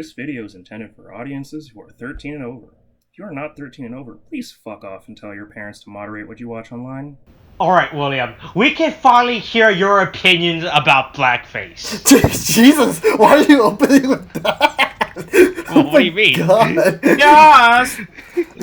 This video is intended for audiences who are 13 and over. If you are not 13 and over, please fuck off and tell your parents to moderate what you watch online. Alright, William, we can finally hear your opinions about blackface. Jesus, why are you opening with that? Well, what do you mean? God. Yes!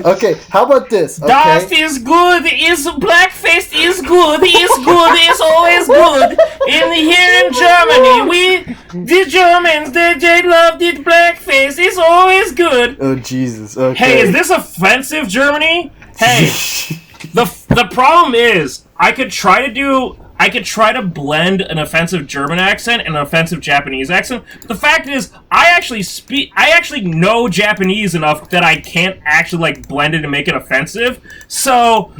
Okay, how about this? Okay. That is good, blackface is good, is always good. Here in Germany, the Germans, they loved it, blackface, it's always good. Oh, Jesus, okay. Hey, is this offensive, Germany? Hey, the problem is, I could try to blend an offensive German accent and an offensive Japanese accent. The fact is, I actually know Japanese enough that I can't actually blend it and make it offensive. So,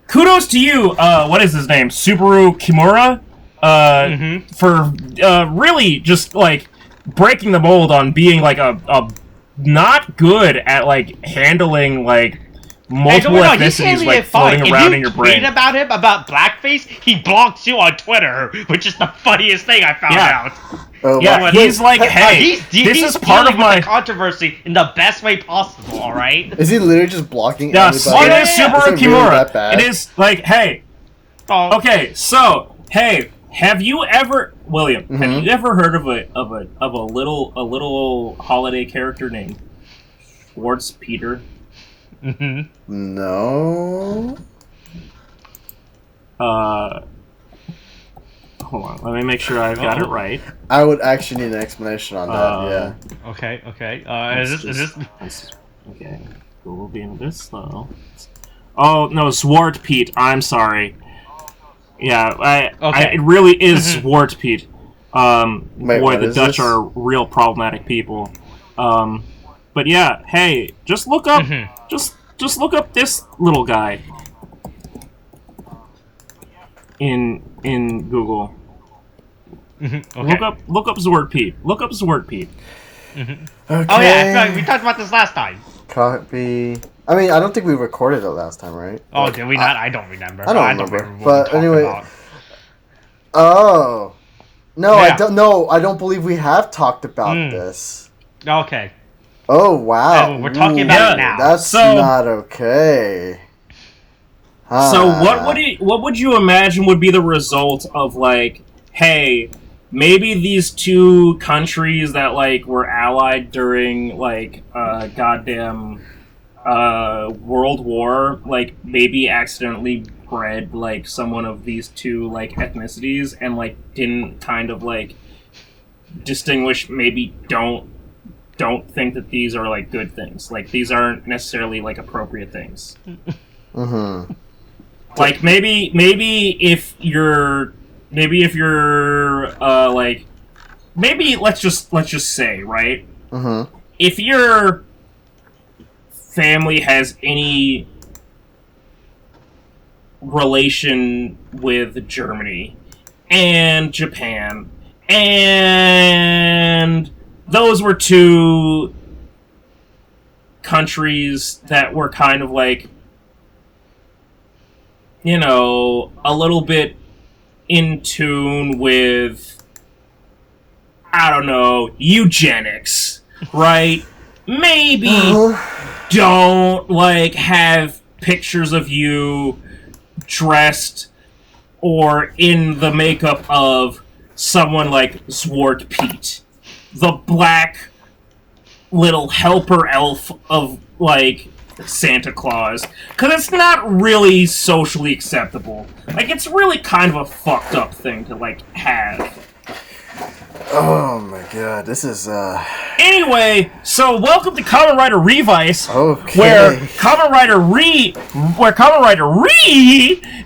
kudos to you. What is his name? Subaru Kimura. For really just breaking the mold on being a not good at handling multiple ethnicities floating around in your brain. If you tweet about him, about blackface, he blocks you on Twitter, which is the funniest thing I found out. Oh, yeah, he's hey, this is part of my controversy in the best way possible. All right? Is he literally just blocking? Yes, everybody? it is Subaru Kimura. Really, it is hey. Oh. Okay, so hey, have you ever, William? Mm-hmm. Have you ever heard of a little holiday character named Schwartz Peter? Mm-hmm. No. Hold on. Let me make sure I've got it right. I would actually need an explanation on that. Yeah. Okay. Is this? Okay. Google being a bit slow. Oh no, Zwarte Pie. I'm sorry. Yeah, it really is Zwarte Pie. Boy, the Dutch are real problematic people. But yeah, hey, just look up, just look up this little guy in Google. Okay. Look up Zwarte Pie. Look up Zwarte Pie. Okay. Oh yeah, we talked about this last time. Copy. I mean, I don't think we recorded it last time, right? Oh, did we not? I don't remember. I don't remember. what but we're anyway. about. Oh. No, Yeah. I don't. No, I don't believe we have talked about this. Okay. Oh wow. We're talking about it now. That's not okay. So what would you imagine would be the result of hey, maybe these two countries that were allied during goddamn World War maybe accidentally bred someone of these two ethnicities and didn't kind of distinguish, maybe don't think that these are good things, these aren't necessarily appropriate things. Maybe if you're maybe let's just say, right, if your family has any relation with Germany and Japan, and those were two countries that were kind of a little bit in tune with, I don't know, eugenics, right? Maybe don't have pictures of you dressed or in the makeup of someone like Zwarte Pie, the black little helper elf of Santa Claus, because it's not really socially acceptable. It's really kind of a fucked up thing to have. Oh my god, this is Anyway, so welcome to Kamen Rider Revice, okay. where Kamen Rider Re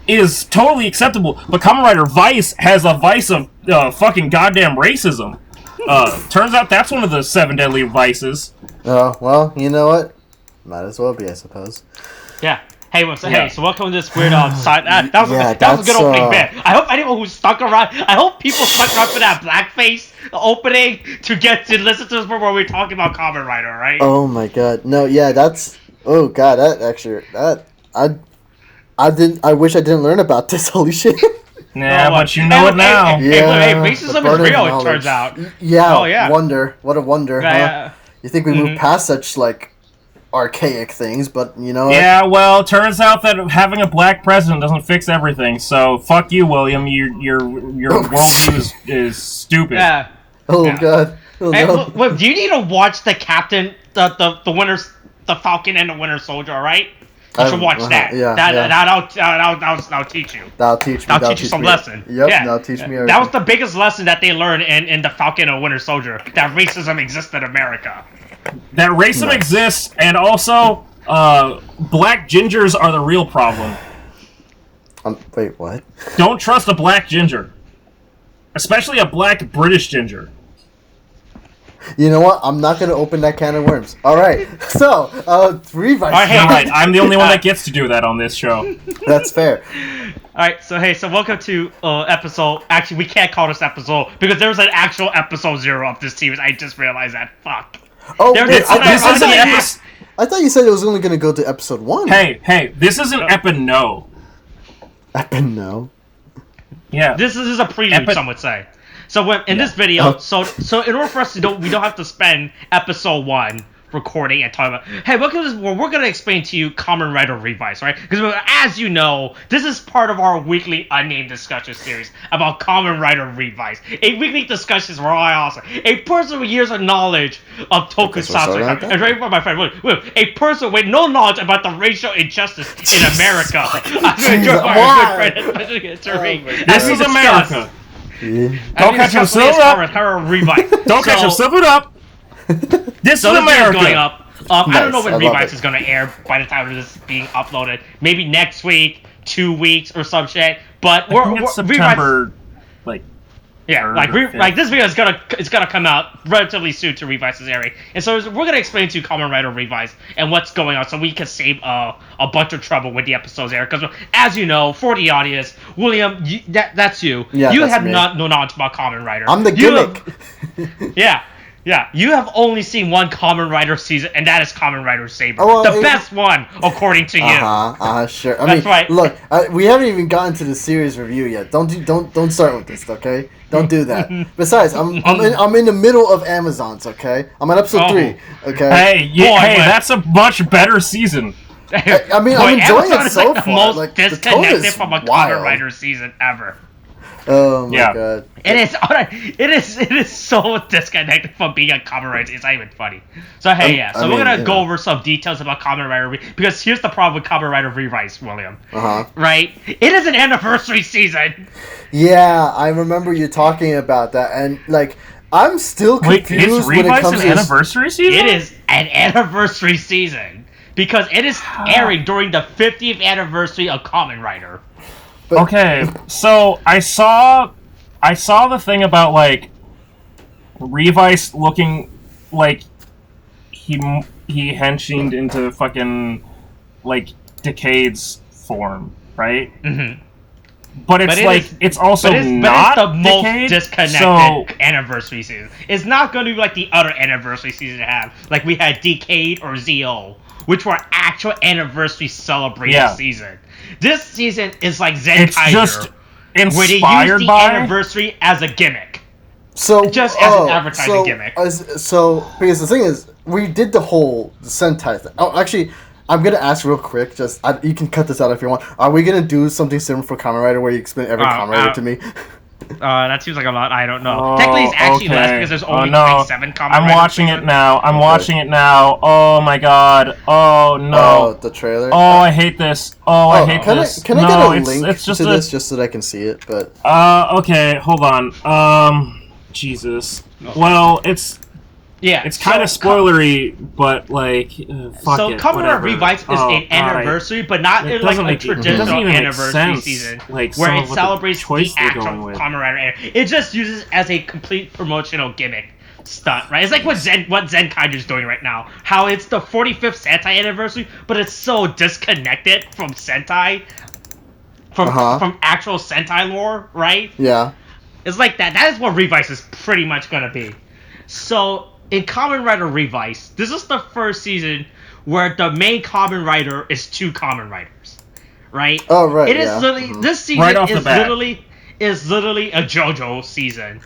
is totally acceptable, but Kamen Rider Vice has a vice of fucking goddamn racism. Turns out that's one of the 7 deadly vices. Oh, well, you know what? Might as well be, I suppose. Yeah. Hey, so welcome to this weird side. That was a good opening bit. I hope anyone who's stuck around. I hope people stuck around for that blackface opening to get to listen to us where we're talking about Kamen Rider, right? Oh my god, no, yeah, that's. Oh god, that actually I wish I didn't learn about this. Holy shit. Yeah, but you know it now. Hey, racism is real, it turns out. Yeah, wonder. What a wonder, huh? Yeah. You think we moved past such, like, archaic things, but you know what? Yeah, well, it turns out that having a black president doesn't fix everything, so fuck you, William. Your worldview is stupid. Yeah. God. Oh, hey, no. look, you need to watch the Captain, the Falcon and the Winter Soldier, alright? You should watch that. Yeah, That'll teach you. That'll teach you some lesson. Yep, yeah. that'll teach me everything. That was the biggest lesson that they learned in the Falcon and Winter Soldier, that racism exists in America. That racism exists, and also, black gingers are the real problem. Wait, what? Don't trust a black ginger. Especially a black British ginger. You know what? I'm not going to open that can of worms. Alright, so, Revice. Alright, I'm the only one that gets to do that on this show. That's fair. Alright, so welcome to episode... Actually, we can't call this episode, because there was an actual episode 0 of this series. I just realized that. Fuck. Oh, wait, I thought you said it was only going to go to episode 1. Hey, this is an epino. Epino? Yeah. This is a prelude, some would say. So in this video, so in order for us to we don't have to spend episode 1 recording and talking about, hey, we're going to explain to you Kamen Rider Revice, right? Because as you know, this is part of our weekly unnamed discussion series about Kamen Rider Revice. A weekly discussion where I also, a person with years of knowledge of tokusatsu, and right by my friend William, a person with no knowledge about the racial injustice in America. I'm going to join my good friend, especially Tariq. This is America. Don't catch him slipping up. Don't catch him slipping up. This is America. Going up. I don't know when Revice is going to air by the time this is being uploaded. Maybe next week, 2 weeks, or some shit. But we're September, like. Yeah, like this video is gonna come out relatively soon to Revice's airing, and so we're gonna explain to Kamen Rider Revice and what's going on, so we can save a bunch of trouble with the episodes air. Because as you know, for the audience, William, that's you. Yeah, you have no knowledge about Kamen Rider. I'm the gimmick. Yeah, you have only seen one Kamen Rider season, and that is Kamen Rider Saber, the best one, according to you. Sure. That's right. Look, we haven't even gotten to the series review yet. Don't start with this, okay? Don't do that. Besides, I'm in the middle of Amazons, okay? I'm on episode 3, okay? Hey, that's a much better season. I mean, I'm enjoying it so far. Most like, disconnected from a Kamen Rider season ever. Oh my god! It is so disconnected from being a Kamen Rider. It's not even funny. So we're gonna go over some details about Kamen Rider because here's the problem with Kamen Rider Revice, William. Right? It is an anniversary season. Yeah, I remember you talking about that, and like I'm still confused when it comes to anniversary season. It is an anniversary season because it is airing during the 50th anniversary of Kamen Rider. But, okay, so I saw the thing about like Revice looking like he henchined into fucking like Decade's form, right? Mm-hmm. But it's also not the most Decade, disconnected anniversary season. It's not going to be like the other anniversary season have. Like we had Decade or ZO, which were actual anniversary celebration season. This season is like Zenkaiger, it's just inspired where they use the anniversary as a gimmick. So just as an advertising gimmick. Because the thing is, we did the whole Sentai thing. Oh, actually, I'm gonna ask real quick. You can cut this out if you want. Are we gonna do something similar for Kamen Rider where you explain every Kamen Rider to me? That seems like a lot. I don't know. Technically, it's actually less because there's only 7 Kamen Riders. I'm watching it now. Watching it now. Oh my god. Oh no. Oh, the trailer. Oh, I hate this. I hate this. Can I get a link to this just so that I can see it? But okay, hold on. Jesus. Well, it's kind of spoilery, but like, fuck so it. Kamen Rider Revice is an anniversary, but not in like a traditional anniversary season where it celebrates the actual Kamen Rider era. It just uses as a complete promotional gimmick stunt, right? It's like what Zenkaiger's doing right now. How it's the 45th Sentai anniversary, but it's so disconnected from Sentai, from actual Sentai lore, right? Yeah. It's like that. That is what Revice is pretty much gonna be. So in Kamen Rider Revice, this is the first season where the main Kamen Rider is 2 Kamen Riders, right? Oh, right. It is literally this season is literally is literally a JoJo season.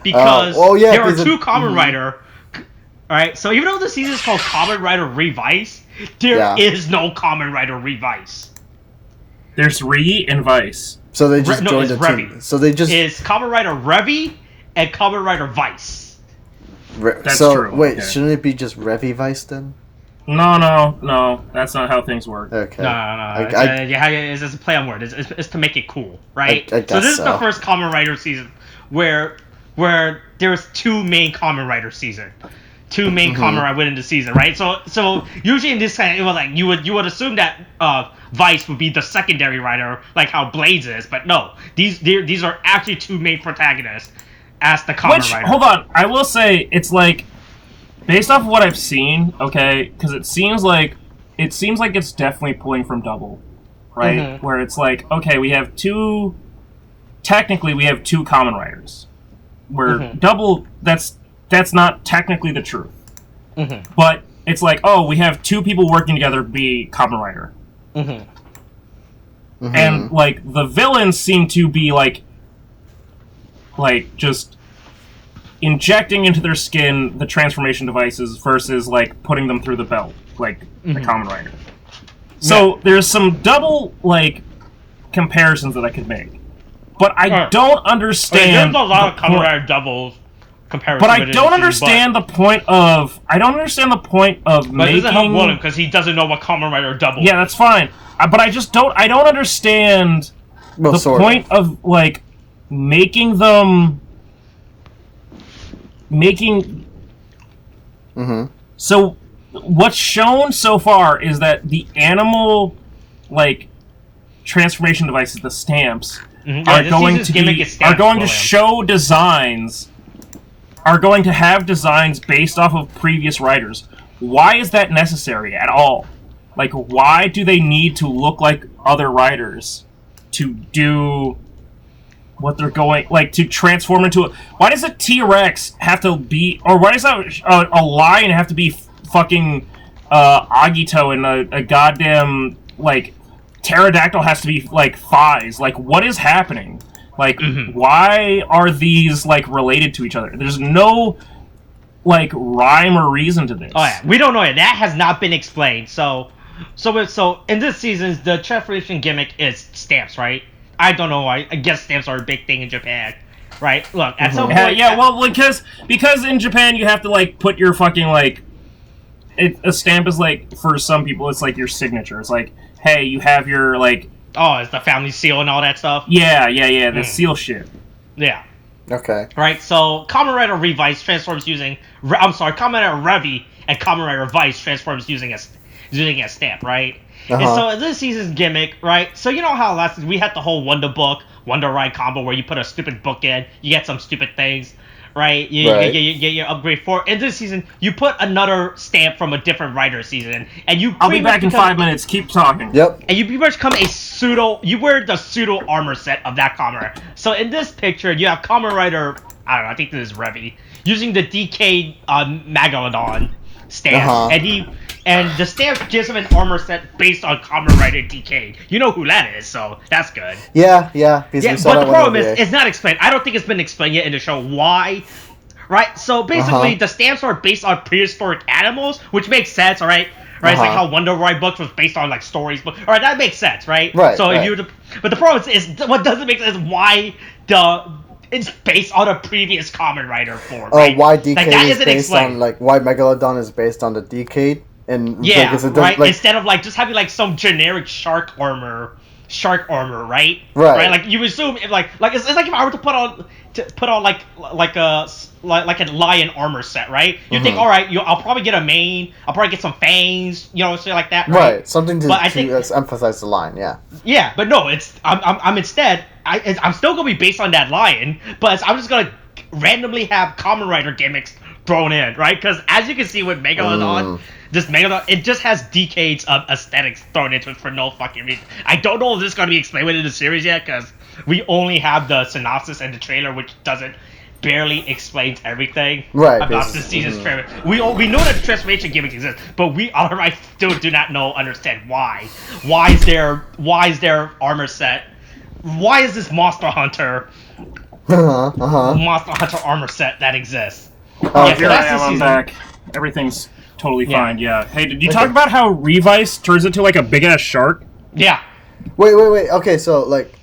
Because there are two Kamen Rider. Alright, so even though the season is called Kamen Rider Revice, there is no Kamen Rider Revice. There's Re and Vice. So they just joined the team. So they just... It's Kamen Rider Revi and Kamen Rider Vice. That's true. Wait, shouldn't it be just Revi Vice then? No. That's not how things work. Okay. No. It's a play on words. It's to make it cool, right? I guess so this is the first Kamen Rider season where there's two main Kamen Rider season. Two main Kamen Rider within the season, right? So usually in this kind of, it was like you would assume that Vice would be the secondary rider, like how Blades is, but no, these are actually two main protagonists as the Kamen Rider. Hold on, I will say it's like based off of what I've seen, okay, because it seems like it's definitely pulling from Double, right? Where it's like, okay, we have two Kamen Riders, where Double that's not technically the truth. But it's like, oh, we have two people working together to be Kamen Rider. And, like, the villains seem to be, like, just injecting into their skin the transformation devices versus, like, putting them through the belt, like the Kamen Rider. So there's some Double, like, comparisons that I could make. But I don't understand... There's a lot of Kamen Rider Doubles. But I don't understand the point of making. But it doesn't help William because he doesn't know what Kamen Rider Double. Yeah, that's fine. But I just don't. I don't understand the point of like making them. So what's shown so far is that the animal, like, transformation devices, the stamps, are going to show designs. Are going to have designs based off of previous writers. Why is that necessary at all? Like, why do they need to look like other writers to do what they're going... Like, to transform into a... Why does a T-Rex have to be... Or why does a lion have to be fucking Agito and a goddamn, like, pterodactyl has to be, like, thighs? Like, what is happening? Like, why are these, like, related to each other? There's no, like, rhyme or reason to this. Oh, yeah. We don't know it. That has not been explained. So in this season, the transformation gimmick is stamps, right? I don't know. I guess stamps are a big thing in Japan, right? Look, at some point... well, because in Japan, you have to, like, put your fucking, like... a stamp is, like, for some people, it's, like, your signature. It's like, hey, you have your, like... Oh, it's the family seal and all that stuff? Yeah, the seal shit. Yeah. Okay. Right, so Kamen Rider Revice transforms using... Kamen Rider Revi and Kamen Rider Vice transforms using a stamp, right? And so this season's gimmick, right? So you know how last we had the whole Wonder Book, Wonder Ride combo where you put a stupid book in, you get some stupid things. Right? You get your upgrade for. In this season, you put another stamp from a different writer season, and you. I'll be back in 5 minutes. Keep talking. Yep. And you pretty much become you wear the pseudo armor set of that Kamen. So in this picture, you have Kamen Rider. I don't know. I think this is Revi using the DK Megalodon stamp, and the stamp gives him an armor set based on Kamen Rider DK. You know who that is, so that's good. Yeah. But the problem is, it's not explained. I don't think it's been explained yet in the show why. Right? So basically, the stamps are based on prehistoric animals, which makes sense, all right? Right? It's like how Wonder Ride books was based on, like, stories. All right, that makes sense, right? Right. So if you but the problem is what doesn't make sense is why it's based on a previous Kamen Rider form. Right? Oh, why DK is based on, like, why Megalodon is based on the DK? And right. Instead of, like, just having, like, some generic shark armor, right? Right. Like, you assume it's like if I were to put on like a lion armor set, right? You think, all right, I'll probably get a mane, I'll probably get some fangs, something like that, right? Right. Something to emphasize the line, yeah. Yeah, but no, I'm instead I'm still gonna be based on that lion, but I'm just gonna randomly have Kamen Rider gimmicks thrown in, right? Because as you can see with Megalodon. This Megalodon, it just has decades of aesthetics thrown into it for no fucking reason. I don't know if this is going to be explained within the series yet, because we only have the synopsis and the trailer, which barely explains everything about this season's trailer. We know that the transformation gimmick exists, but we still do not understand why. Why is their armor set why is this Monster Hunter Monster Hunter armor set that exists? Oh, here I am. I'm back. Everything's totally fine. Yeah. Hey, did you talk about how Revice turns into like a big ass shark? Yeah. Wait. Okay, so like,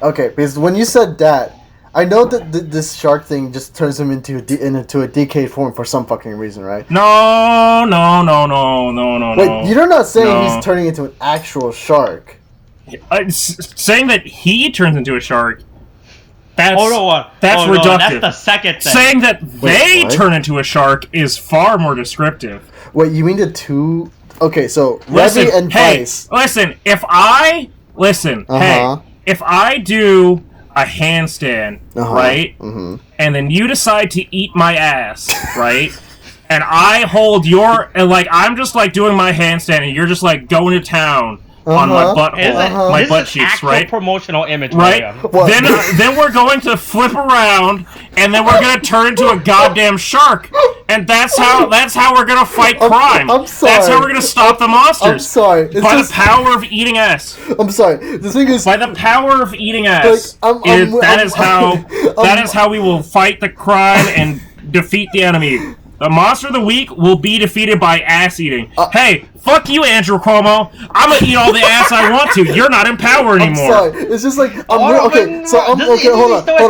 because when you said that, I know that this shark thing just turns him into a decayed form for some fucking reason, right? No. Wait, you're not saying he's turning into an actual shark? Saying that he turns into a shark. That's reductive. That's the second thing. Saying that they turn into a shark is far more descriptive. Wait, you mean the two? Okay, so Revy and Vice. Listen, if I do a handstand, right, and then you decide to eat my ass, right, and I hold I'm just like doing my handstand, and you're just like going to town on my butthole, my butt cheeks, right? Promotional image, right? Then we're going to flip around, and then we're going to turn into a goddamn shark, and that's how we're going to fight crime. I'm sorry. That's how we're going to stop the monsters. I'm sorry. The power of eating ass. I'm sorry. The thing is, by the power of eating ass, that is how we will fight the crime and defeat the enemy. The monster of the week will be defeated by ass eating. Hey, fuck you, Andrew Cuomo. I'm gonna eat all the ass I want to. You're not in power anymore. I'm sorry. It's just like hold on.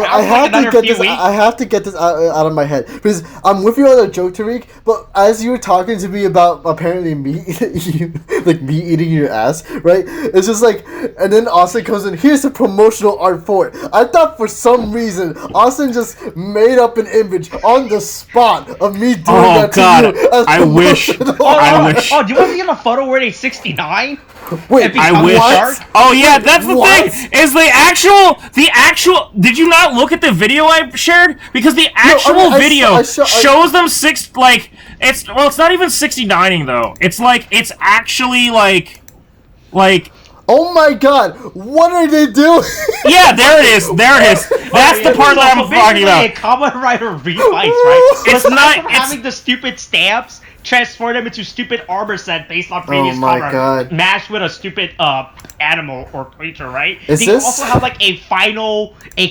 I have to get this out of my head because I'm with you on a joke, Tariq. But as you were talking to me about apparently me eating your ass, right? It's just like, and then Austin comes in. Here's the promotional art for it. I thought for some reason Austin just made up an image on the spot of me doing that to you. I wish. Oh, do you want to get a photo where they're 69? Wait, I wish. Oh yeah, that's the thing. Is the actual? Did you not look at the video I shared? Because the actual video shows them it's not even 69ing though. It's actually like. Oh my god, what are they doing? Yeah, there it is. That's the part that I'm talking about. A Kamen Rider Revice, right? It's not having the stupid stamps, transform them into stupid armor set based on previous cover, mashed with a stupid animal or creature, right? They also have like a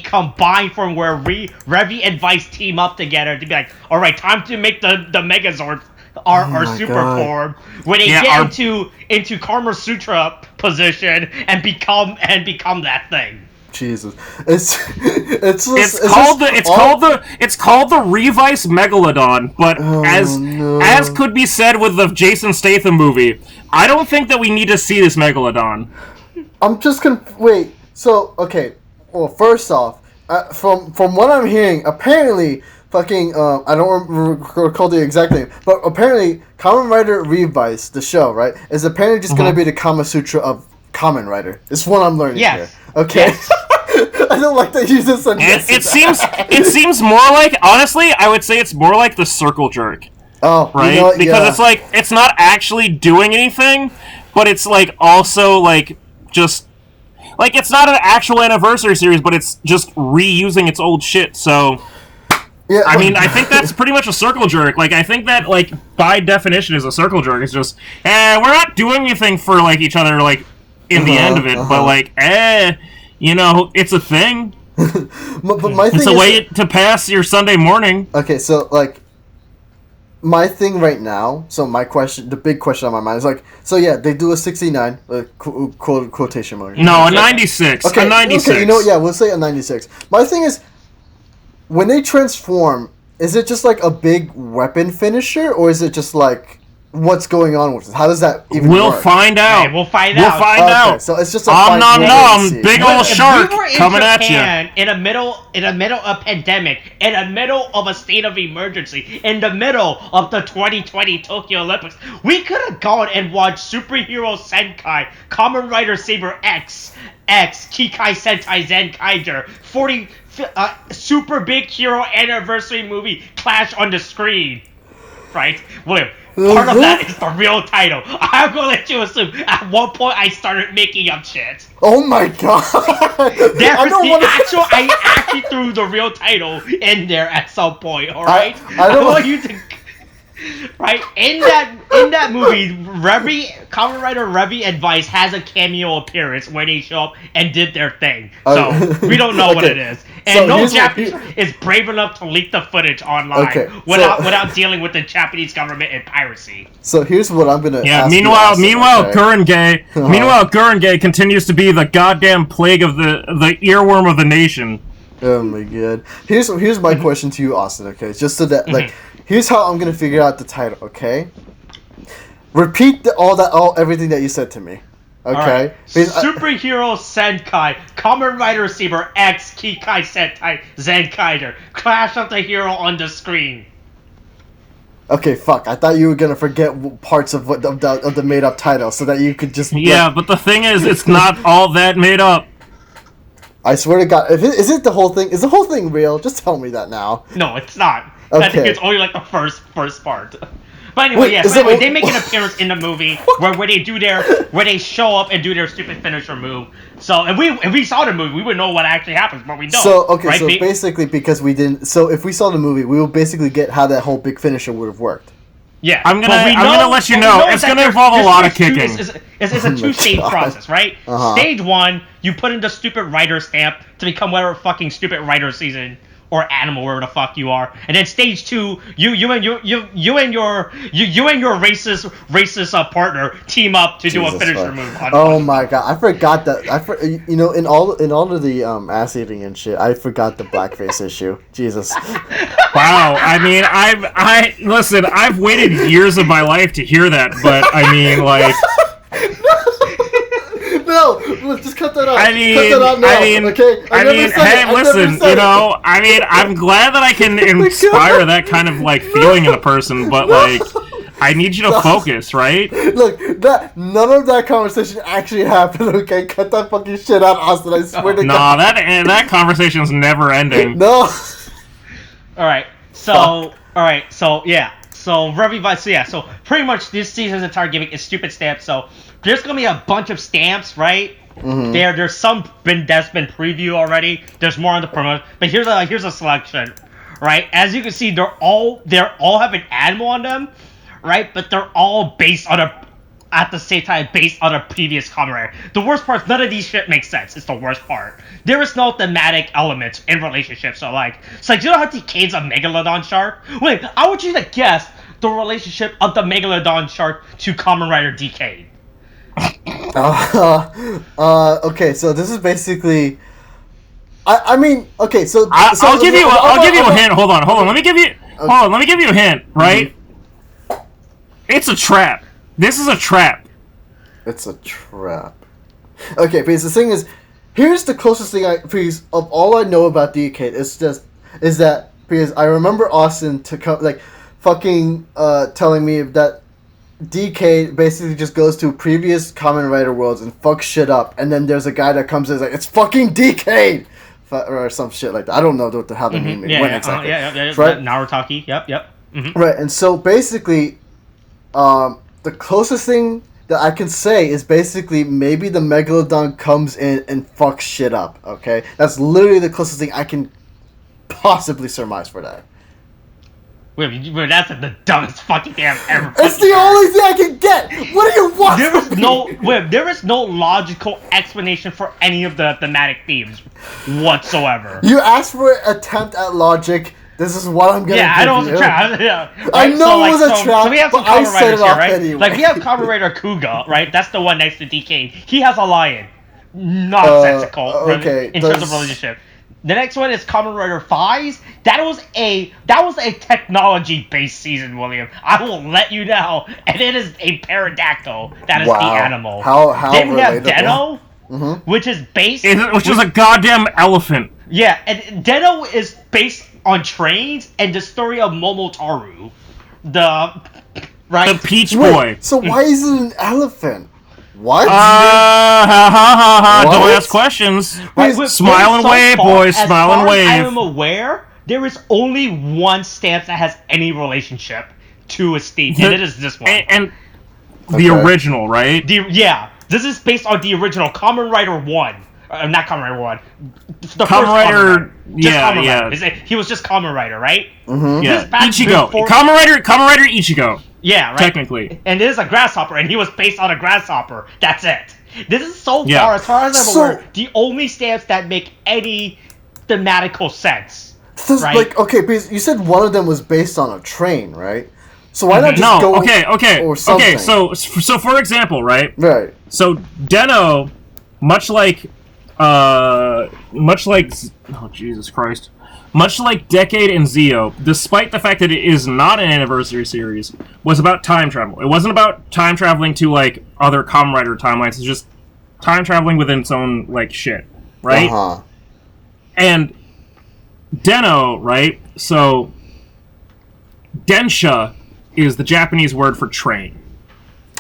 combined form where Revy and Vice team up together to be like, all right, time to make the Megazord. Our super form, when they get into Karma Sutra position and become that thing. Jesus, it's called the Revice Megalodon, but as could be said with the Jason Statham movie, I don't think that we need to see this Megalodon. I'm just gonna wait. So okay, well, first off, from what I'm hearing, apparently. Fucking, I don't recall the exact name, but apparently Kamen Rider Revice, the show, right, is apparently just gonna be the Kama Sutra of Kamen Rider. It's what I'm learning here. Okay? Yes. I don't like that you just said it seems more like, honestly, I would say it's more like the Circle Jerk. Oh, right? You know, because it's like, it's not actually doing anything, but it's like also like, just, like, it's not an actual anniversary series, but it's just reusing its old shit, so... Yeah, I mean, I think that's pretty much a circle jerk. Like, I think that, like, by definition is a circle jerk. It's just, we're not doing anything for, like, each other, like, in the end of it. But, like, you know, it's a thing. but my thing it's a way to pass your Sunday morning. Okay, so, like, my thing right now, so my question, the big question on my mind is, like, so, yeah, they do a 69, quotation mark. No, a 96. Okay, a 96. Okay, you know, yeah, we'll say a 96. My thing is, when they transform, is it just like a big weapon finisher, or is it just like what's going on with it? How does that even work? We'll find out. Hey, we'll find out. So it's just a big old shark coming at you. In the middle of pandemic, in the middle of a state of emergency, in the middle of the 2020 Tokyo Olympics, we could have gone and watched Superhero Senkai, Kamen Rider Saber X, Kikai Sentai Zenkaiger, 40 super big hero anniversary movie clash on the screen, right? William, part of that is the real title. I'm gonna let you assume at one point I started making up shit. Oh my god! I actually threw the real title in there at some point. All right, I want you to. Right? In that movie, Kamen Rider Revice has a cameo appearance where they show up and did their thing. So we don't know what it is. And so no Japanese is brave enough to leak the footage online without dealing with the Japanese government and piracy. So here's what I'm gonna ask meanwhile Gurenge continues to be the goddamn plague of the earworm of the nation. Oh my god. Here's my question to you, Austin, okay? Just so that here's how I'm gonna figure out the title, okay? Repeat everything that you said to me. Okay? Right. Superhero Sentai, Kamen Rider Saber X Kikai Sentai Zenkaider. Clash of the Hero on the screen. Okay, fuck. I thought you were gonna forget parts of the made up title so that you could just but the thing is, it's not all that made up. I swear to God, is it the whole thing? Is the whole thing real? Just tell me that now. No, it's not. Okay. I think it's only like the first part. But anyway, they make an appearance in the movie where they show up and do their stupid finisher move. So if we saw the movie, we would know what actually happens, but we don't. So right? So basically, because we didn't, so if we saw the movie, we will basically get how that whole big finisher would have worked. Yeah, I'm gonna let you know it's gonna involve a lot of kicking. It's a two-stage process, right? Stage 1, you put in the stupid writer stamp to become whatever fucking stupid writer season or animal, wherever the fuck you are, and then stage 2, you and your racist partner team up to do a finisher move. Oh my god, I forgot that. In all of the ass eating and shit, I forgot the blackface issue. Jesus. Wow, I mean, listen, I've waited years of my life to hear that, but I mean, like. No, just cut that out. I mean, okay? Hey, listen, I'm glad that I can inspire that kind of, like, feeling in a person, but, like, I need you to focus, right? Look, none of that conversation actually happened, okay? Cut that fucking shit out, Austin, I swear to God. Nah, that conversation's never ending. No. Alright, so Revice, so pretty much this season's entire gimmick is stupid stamps, so there's gonna be a bunch of stamps, right? Mm-hmm. There's some that's been preview already. There's more on the promo, but here's a selection, right? As you can see, they're all have an animal on them, right? But they're all based on at the same time based on a previous Kamen Rider. The worst part is none of these shit makes sense. It's the worst part. There is no thematic elements in relationships. So you know how Decade's a Megalodon shark? Wait, I want you to guess the relationship of the Megalodon shark to Kamen Rider Decade. Okay, so this is basically. I'll give you a hint. Hold on. Let me give you a hint. Right? Mm-hmm. It's a trap. This is a trap. It's a trap. Okay, because the thing is, here's the closest thing of all I know about Decade is that because I remember Austin telling me that DK basically just goes to previous Kamen Rider worlds and fucks shit up, and then there's a guy that comes in and is like, it's fucking DK! Or some shit like that. I don't know how the name exactly. Right? Naruto. Yep. Mm-hmm. Right, and so basically, the closest thing that I can say is basically maybe the Megalodon comes in and fucks shit up, okay? That's literally the closest thing I can possibly surmise for that. Wait, that's the dumbest fucking damn ever. It's the only thing I can get. What do you want? There is no logical explanation for any of the thematic themes whatsoever. You asked for an attempt at logic. This is what I'm gonna give I know it was a trap. Right? I know it was a trap. So we have some Kamen Riders here, right? Anyway. Like we have Kamen Rider Kuga, right? That's the one next to DK. He has a lion. Nonsensical. In terms of relationship. The next one is Kamen Rider Revice. That was a technology-based season, William. I will let you know. And it is a pterodactyl. That is the animal. How then we have Deno, which is based... Which is a goddamn elephant. Yeah, and Deno is based on trains and the story of Momotaru. The Peach Boy. So why is it an elephant? What? Don't ask questions. Smile and wave, boys. Smile and wave. As far as I am aware, there is only one stamp that has any relationship to a state, and it is this one. And the original, right? This is based on the original Kamen Rider 1. Not Kamen Rider 1. The Kamen first Rider, Kamen Rider. He was just Kamen Rider, right? Mm-hmm. Yeah. Ichigo. Kamen Rider Ichigo. Yeah, right. Technically. And it is a grasshopper, and he was based on a grasshopper. That's it. This is so far, as far as I'm aware, the only stamps that make any thematical sense. Right? Like, okay, because you said one of them was based on a train, right? So why not just go or something? Okay, so for example, right? Right. So Den-O, much like oh Jesus Christ. Much like Decade and Zeo, despite the fact that it is not an anniversary series, was about time travel. It wasn't about time traveling to, like, other Kamen Rider timelines. It's just time traveling within its own, like, shit. Right? Uh-huh. And Den-O, right? So, Densha is the Japanese word for train.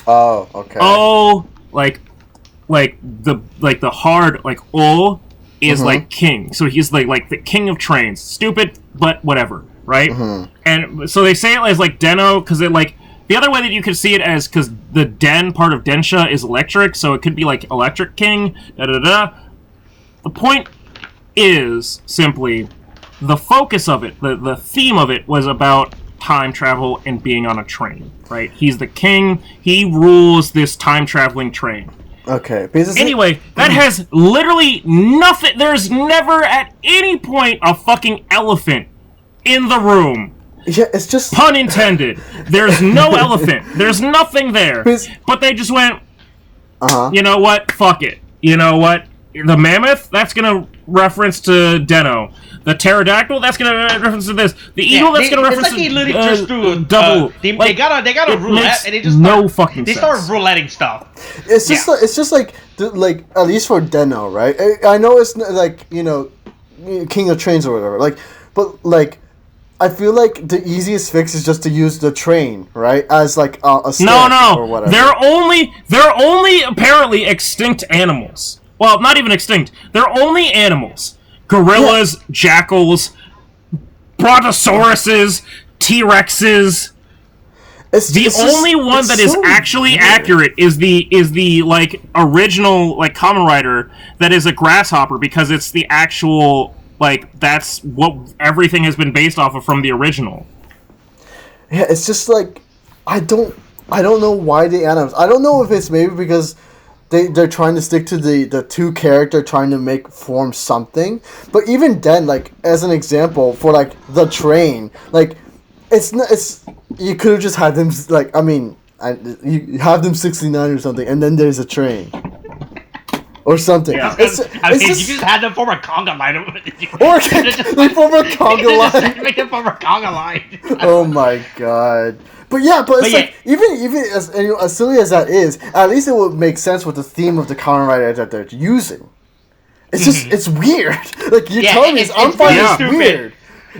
Oh, okay. Oh, like the hard, like, O is like king, so he's like the king of trains. Stupid, but whatever, right? And so they say it as like Den-O because it like the other way that you could see it as because the Den part of Densha is electric, so it could be like Electric King. The point is simply the focus of it, the theme of it was about time travel and being on a train, right? He's the king. He rules this time traveling train. Okay. Anyway, that has literally nothing. There's never at any point a fucking elephant in the room. Yeah, it's just pun intended. There's no elephant. There's nothing there. But they just went. You know what? Fuck it. You know what? The mammoth. That's gonna reference to Den-O. The pterodactyl. That's gonna reference to this. The eagle. That's gonna reference to just do double. They got a roulette, and they just they started rouletting stuff. It's just like at least for Den-O, right? I know it's like, you know, King of Trains or whatever. Like, but like, I feel like the easiest fix is just to use the train, right? As like a stamp or whatever. They're only apparently extinct animals. Well, not even extinct. They're only animals. Gorillas, jackals, brontosauruses, T-Rexes. The only one that is actually accurate is the like original like Kamen Rider that is a grasshopper because it's the actual like that's what everything has been based off of from the original. Yeah, it's just like I don't know why the animals. I don't know if it's maybe because they're trying to stick to the two character trying to form something. But even then, like as an example for like the train, like it's you could have just had them like you have them 69 or something, and then there's a train. Or something. Yeah. You just had them form a conga line. Or they form a conga line. Make them form a conga line. Oh my god. But it's like even as silly as that is, at least it would make sense with the theme of the Kamen Rider that they're using. It's just it's weird. Like you're telling me I'm finding it's weird.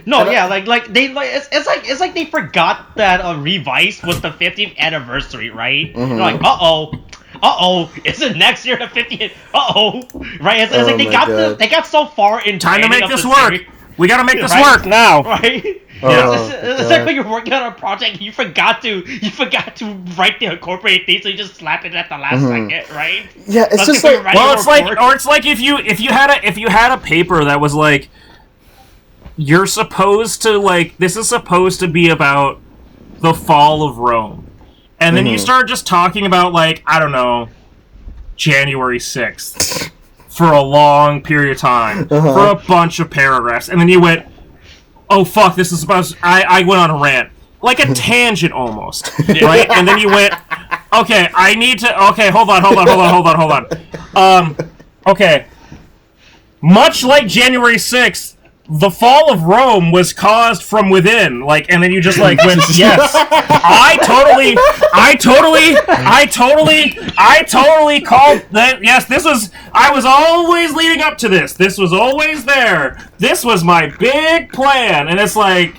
No, it's like they forgot that Revice was the 50th anniversary, right? They're like, isn't next year the 50th? Right? It's like they got so far in time to make this work. Series. We gotta make this work now, right? It's like when you're working on a project, you forgot to write the incorporated thing, so you just slap it at the last second, right? Yeah, it's just like it's like if you had a paper that was like. You're supposed to, like, this is supposed to be about the fall of Rome. And then you start just talking about, like, I don't know, January 6th for a long period of time, for a bunch of paragraphs. And then you went, oh, fuck, this is supposed to, I went on a rant. Like a tangent, almost. Right? And then you went, okay, I need to, okay, hold on. Okay. Much like January 6th, the fall of Rome was caused from within, like, and then you just like went, yes, I totally called that. Yes, I was always leading up to this. This was always there. This was my big plan, and it's like,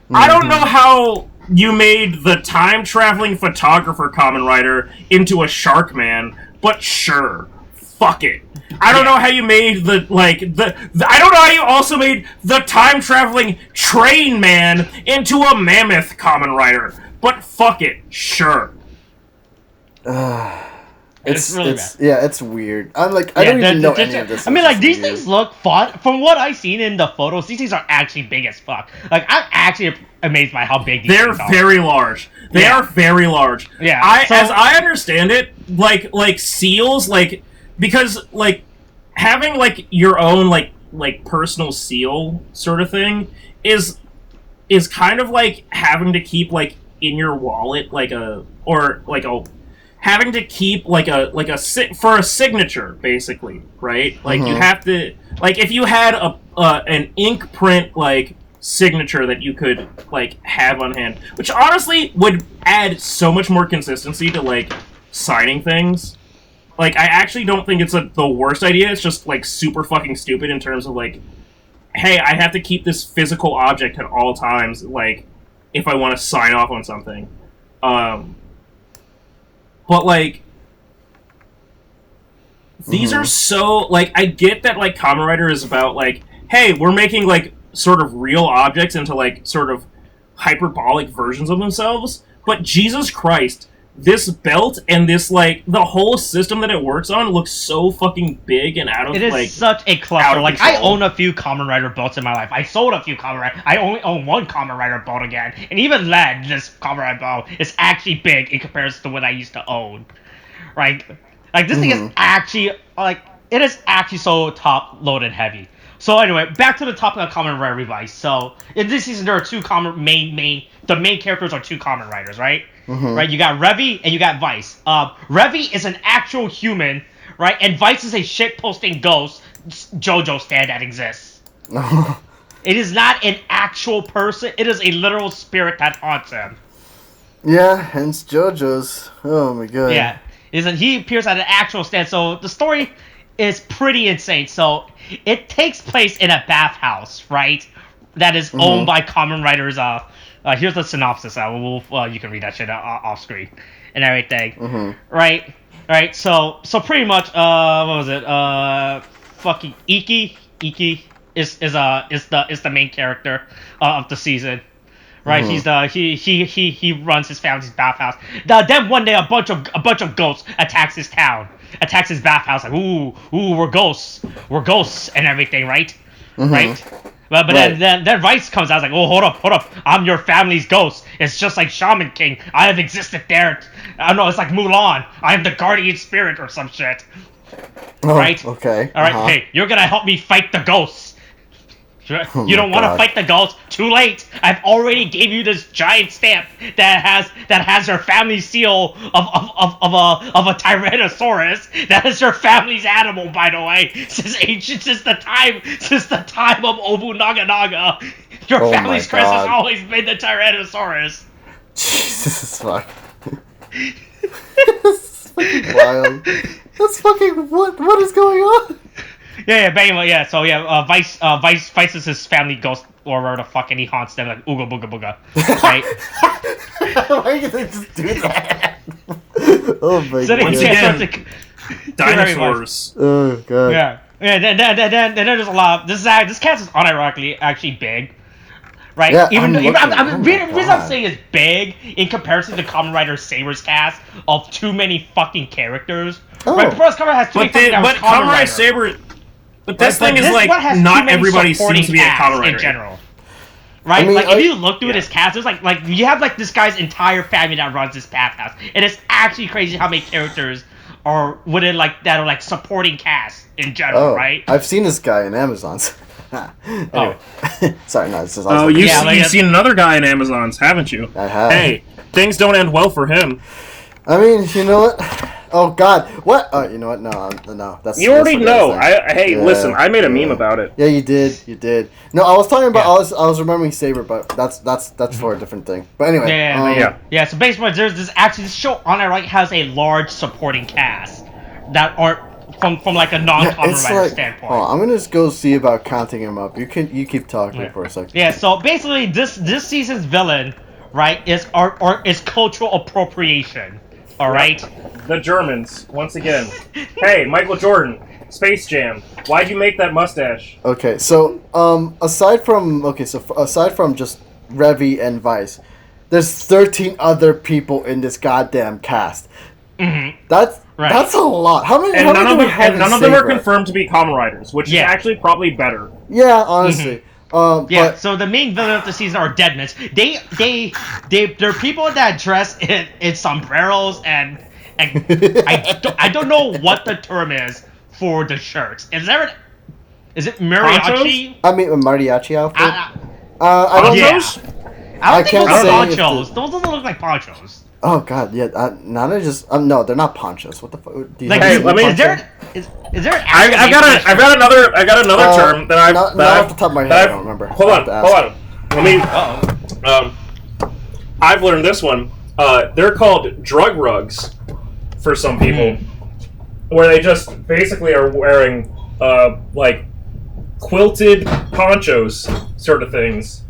I don't know how you made the time traveling photographer Kamen Rider into a shark man, but sure, fuck it. I don't know how you made I don't know how you also made the time-traveling train man into a mammoth Kamen Rider. But fuck it, sure. It's really bad. Yeah, it's weird. I'm like, I don't even know any of this. I mean, like, these things look fun. From what I've seen in the photos, these things are actually big as fuck. Like, I'm actually amazed by how big these things are. They're very large. They are very large. Yeah. As I understand it, like seals, like, because, like, having, like, your own, like personal seal sort of thing is kind of like having to keep, like, in your wallet, like having to keep for a signature, basically, right? Like, you have to, like, if you had an ink print, like, signature that you could, like, have on hand, which honestly would add so much more consistency to, like, signing things. Like, I actually don't think it's the worst idea. It's just, like, super fucking stupid in terms of, like, hey, I have to keep this physical object at all times, like, if I want to sign off on something. But, like, these are so, like, I get that, like, Kamen Rider is about, like, hey, we're making, like, sort of real objects into, like, sort of hyperbolic versions of themselves, but Jesus Christ, this belt and this, like, the whole system that it works on looks so fucking big and out of, it is like, such a cluster. Like, control. I own a few Kamen Rider belts in my life. I sold a few Kamen Rider. I only own one Kamen Rider belt again. And even then, this Kamen Rider belt is actually big in comparison to what I used to own. Right? Like, this thing is actually, like, it is actually so top-loaded heavy. So anyway, back to the topic of Kamen Rider Revice. So, in this season, there are two the main characters are two Kamen Riders, right? Right, you got Revi and you got Vice. Revi is an actual human, right? And Vice is a shitposting ghost JoJo stand that exists. It is not an actual person. It is a literal spirit that haunts him. Yeah, hence JoJo's. Oh my god. Yeah, he appears at an actual stand. So the story is pretty insane. So it takes place in a bathhouse, right? That is owned by Kamen Riders. Here's the synopsis. You can read that shit off screen and everything. Right. So pretty much, what was it? Fucking Iki is the main character of the season. Right. He runs his family's bathhouse. Then one day a bunch of ghosts attacks his town, attacks his bathhouse. Like, ooh, we're ghosts and everything. Right. Right. But then Rice comes out like, oh, hold up, I'm your family's ghost. It's just like Shaman King. I have existed there. I don't know, it's like Mulan. I am the guardian spirit or some shit. Right? Okay. All right, hey, you're gonna help me fight the ghosts. You don't want to fight the ghosts? Too late. I've already gave you this giant stamp that has your family seal of a Tyrannosaurus. That is your family's animal, by the way. Since the time of Obu Naga. Your family's crest has always been the Tyrannosaurus. Jesus fuck. That's fucking wild. That's fucking what is going on? Yeah, but anyway, yeah, so yeah, Vice is his family ghost or whatever the fuck, and he haunts them like ooga booga booga, right? Why do they just do that? Oh my god. Once again, dinosaurs. Oh god. Yeah. Then there's a lot of, this cast is unironically actually big. Right? Yeah, the reason I'm saying it's big in comparison to Kamen Rider Saber's cast of too many fucking characters. Right? Because Kamen Rider has too many fucking Kamen Rider Saber. But this thing is like, not everybody seems to be a Kamen Rider in general. Right? I mean, like, if you look through his cast, there's like you have like this guy's entire family that runs this bathhouse. And it's actually crazy how many characters are within like that are like supporting cast in general, right? I've seen this guy in Amazon's. Anyway. Sorry, no, this is also you've seen another guy in Amazon's, haven't you? I have. Hey, things don't end well for him. I mean, you know what? Oh God, what? Oh, you know what? No. You already know. Listen, I made a meme about it. Yeah, you did. No, I was talking about. I was remembering Saber, but that's for a different thing. But anyway. Yeah. So basically, this show on it right has a large supporting cast that aren't from like a non-Kamen Rider standpoint. I'm gonna just go see about counting him up. You keep talking for a second. Yeah. So basically, this season's villain, right, is cultural appropriation. All right. The Germans once again. Hey, Michael Jordan, Space Jam. Why'd you make that mustache? Okay, so aside from just Revi and Vice, there's 13 other people in this goddamn cast. That's a lot. How many? And how none many of do them, we have and none in of them are Saber? confirmed to be Kamen Riders, which is actually probably better. Yeah, honestly. But, so the main villain of the season are Deadmans. They're people that dress in sombreros and I don't know what the term is for the shirts. Is it mariachi? I mean, a mariachi outfit. I don't know. I don't think those are ponchos. Those doesn't look like ponchos. Oh god, yeah. Nana just no, they're not ponchos. What the fuck? Is there? I've got another term that I not off the top of my head. I don't remember. Hold on. Let me. I've learned this one. They're called drug rugs for some people, where they just basically are wearing like quilted ponchos, sort of things.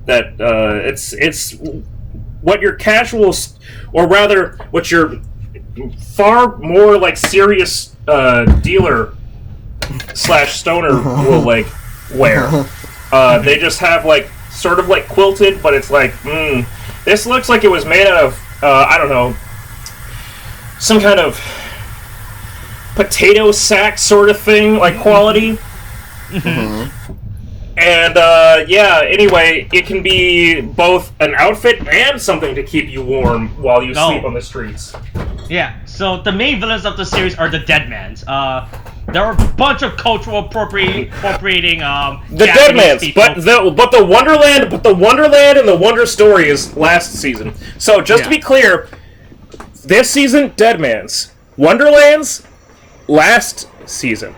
It's what your casual, or rather, what your far more like serious dealer / stoner will like wear. They just have like sort of like quilted, but it's like this looks like it was made out of I don't know, some kind of potato sack sort of thing, like quality. And, anyway, it can be both an outfit and something to keep you warm while you sleep on the streets. Yeah, so the main villains of the series are the Deadmans. There are a bunch of cultural appropriating the Deadmans, but the Wonderland and the Wonder Story is last season. So just to be clear, this season Deadmans, Wonderland's last season.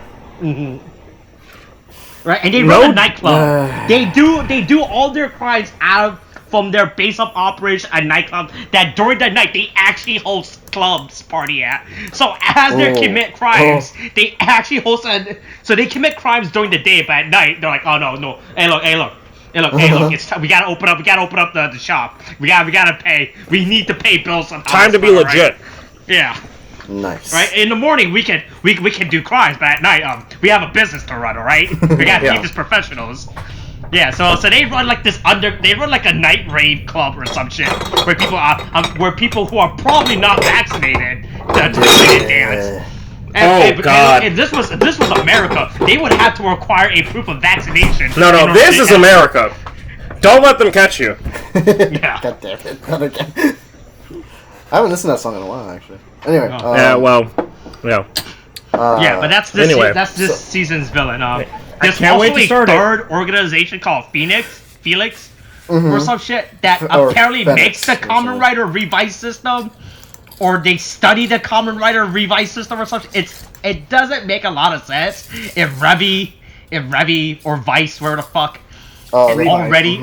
Right, and they run a nightclub. They do all their crimes from their base of operation, a nightclub that during the night they actually host clubs party at. So as they commit crimes, they actually host so they commit crimes during the day, but at night they're like, oh no, hey look, we gotta open up the shop. We gotta pay. We need to pay bills sometime. Time to be legit. Right? Yeah. Nice. Right? In the morning we can do crimes, but at night we have a business to run, alright? We gotta keep this professionals. Yeah, so they run like a night rave club or some shit where people who are probably not vaccinated to dance. God! If this was America, they would have to require a proof of vaccination. No, this is America. Don't let them catch you. Yeah. God damn it! Not again. I haven't listened to that song in a while, actually. Anyway. But that's this season's villain. There's also a third organization called Felix, or some shit that apparently makes the Kamen Rider Revice system, or they study the Kamen Rider Revice system or something. It doesn't make a lot of sense if Revi or Vice, where the fuck, already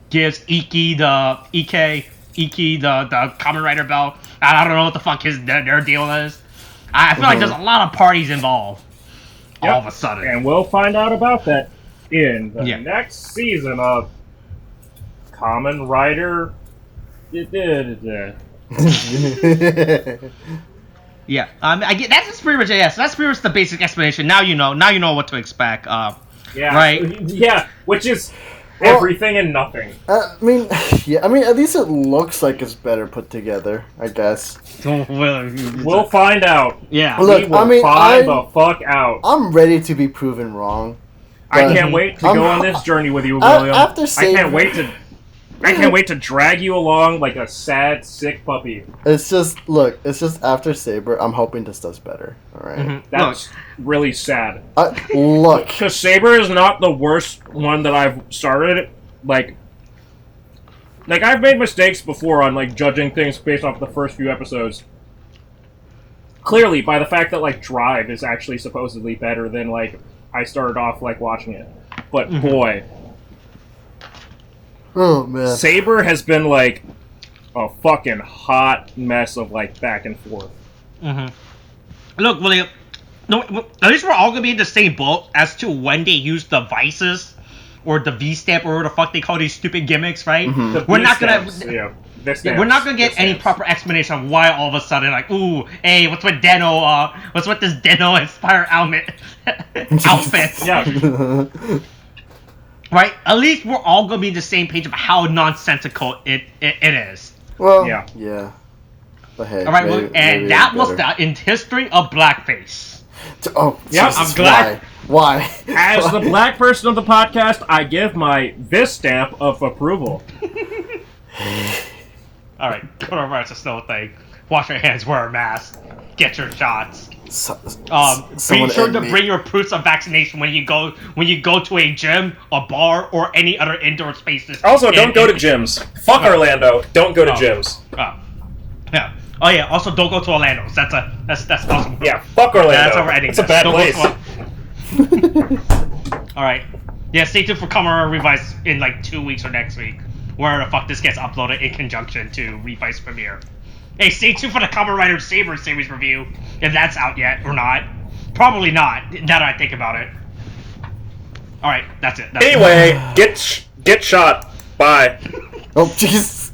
gives Iki the Kamen Rider belt. I don't know what the fuck their deal is. I feel like there's a lot of parties involved. All of a sudden. And we'll find out about that in the next season of Kamen Rider. Yeah, I get that's pretty much it. So that's pretty much the basic explanation. Now you know what to expect. Right? Yeah, which is everything and nothing. I mean, at least it looks like it's better put together, I guess. We'll find out. Yeah. Look, we will find the fuck out. I'm ready to be proven wrong. I can't wait to go on this journey with you, William. I can't wait to drag you along like a sad, sick puppy. It's just after Saber, I'm hoping this does better. All right. That's really sad. Look, because Saber is not the worst one that I've started. Like I've made mistakes before on like judging things based off the first few episodes. Clearly, by the fact that like Drive is actually supposedly better than like I started off like watching it, but boy. Oh man, Saber has been like a fucking hot mess of like back and forth. Look, William. No, at least we're all gonna be in the same boat as to when they use the vices or the V stamp or whatever the fuck they call these stupid gimmicks, right? We're not gonna. We're not gonna get any proper explanation of why all of a sudden, like, ooh, hey, what's with Deno? What's with this Deno inspired outfit? Yeah. Right? At least we're all gonna be on the same page of how nonsensical it is. Well, yeah. But hey, all right, and that was the in history of blackface. Oh, yeah, Jesus, I'm glad. Why? As the black person of the podcast, I give my this stamp of approval. All right, coronavirus is still a thing. Wash your hands, wear a mask, get your shots. Be sure to bring your proofs of vaccination when you go to a gym, a bar, or any other indoor spaces. Also, don't go to gyms. Fuck Orlando. Don't go to gyms. Yeah. Oh yeah. Also, don't go to Orlando. That's awesome. Yeah. Fuck Orlando. That's how we're ending. It's a bad place. All right. Yeah. Stay tuned for Kamen Rider Revice in like 2 weeks or next week. Where the fuck this gets uploaded in conjunction to Revice premiere. Hey, stay tuned for the Kamen Rider Saber series review, if that's out yet or not. Probably not, now that I think about it. Alright, that's it. Anyway, get shot. Bye. Oh, jeez.